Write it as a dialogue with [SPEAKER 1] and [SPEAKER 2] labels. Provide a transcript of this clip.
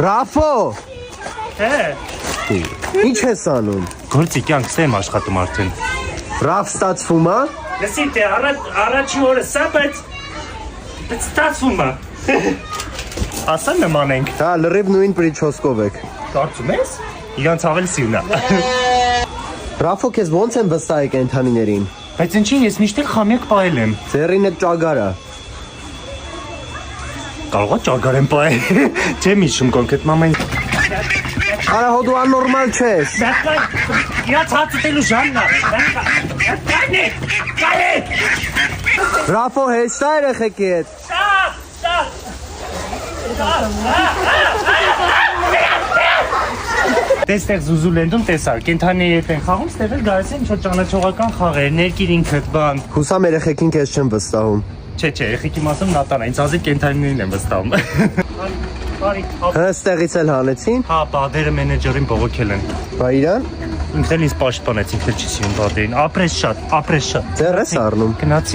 [SPEAKER 1] Ռաֆո։ Ինչ ես անում։
[SPEAKER 2] Գործի կյանքս եմ աշխատում արդեն։
[SPEAKER 1] Ռաֆ ստացվում է։
[SPEAKER 2] Լսի, դե առաջի օրը սա, բայց ստացվում է։ Ասա նմանենք։
[SPEAKER 1] Հա, լրիվ նույն պրիչոսկով եք։
[SPEAKER 2] Կարծում ես։ Իրանց ավելի սիրուն է։
[SPEAKER 1] Ռաֆո, քեզ ո՞նց են վստահի կենդանիներին։
[SPEAKER 2] Բայց ինչի ես միշտ խամյակ պահել եմ։
[SPEAKER 1] Ձեռին է ճագարա։
[SPEAKER 2] Կարող է ճագար եմ պահել։ Չեմ հիշում կոնկրետ մամային։
[SPEAKER 1] Արա հո դու աննորմալ չես։
[SPEAKER 2] Իրանց հացուտելու ժամն է։
[SPEAKER 1] Ռաֆո, հեշտ է երեխեքի հետ։
[SPEAKER 2] Տեստեղ զուզուլենդում տեսար, կենթանի հետ են խաղում, ստեղ էլ գալիս են ինչ-որ ճանաչողական խաղեր, ներկիր ինքդ, բան։
[SPEAKER 1] Հուսամ երեխեքին քեզ չեմ վստահում։
[SPEAKER 2] Չէ, երեխեքի մասում նատան է, ինձ ազիվ կենթանիներին եմ վստահում։
[SPEAKER 1] Հա, ստեղից էլ հանեցին։
[SPEAKER 2] Հա, բադերը մենեջերին բողոքել են։
[SPEAKER 1] Բա իրան։
[SPEAKER 2] Ինքն էլ ինձ պաշտպանեց, ինքն էլ չի սիրում բադերին։ Ապրես շատ։
[SPEAKER 1] Ձեռ ես առնում։
[SPEAKER 2] Գնացի